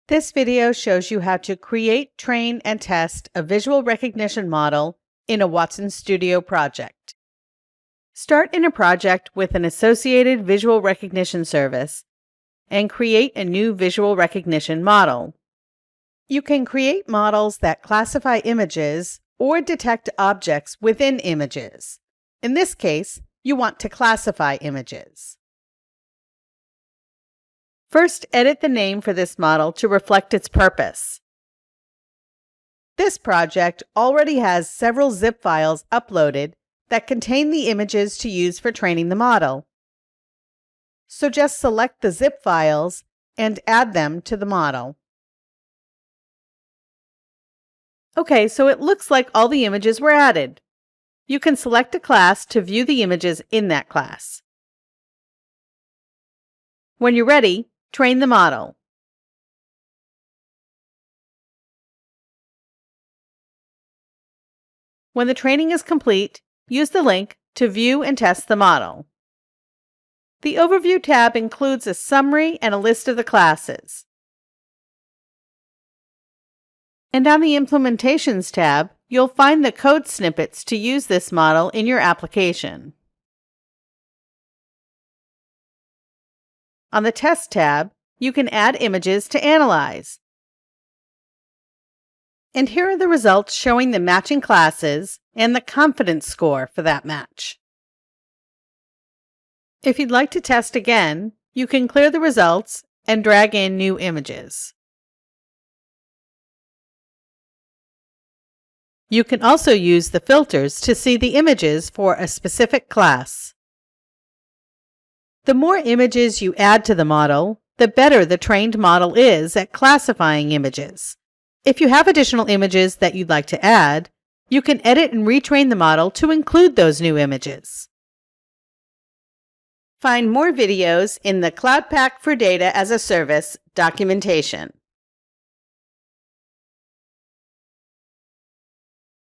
This video shows you how to create, train, and test a visual recognition model in a Watson Studio project. Start in a project with an associated visual recognition service and create a new visual recognition model. You can create models that classify images or detect objects within images. In this case, you want to classify images. First, edit the name for this model to reflect its purpose. This project already has several zip files uploaded that contain the images to use for training the model. So just select the zip files and add them to the model. Okay, so it looks like all the images were added. You can select a class to view the images in that class. When you're ready, train the model. When the training is complete, use the link to view and test the model. The Overview tab includes a summary and a list of the classes. And on the Implementations tab, you'll find the code snippets to use this model in your application. On the Test tab, you can add images to analyze. And here are the results showing the matching classes and the confidence score for that match. If you'd like to test again, you can clear the results and drag in new images. You can also use the filters to see the images for a specific class. The more images you add to the model, the better the trained model is at classifying images. If you have additional images that you'd like to add, you can edit and retrain the model to include those new images. Find more videos in the Cloud Pak for Data as a Service documentation.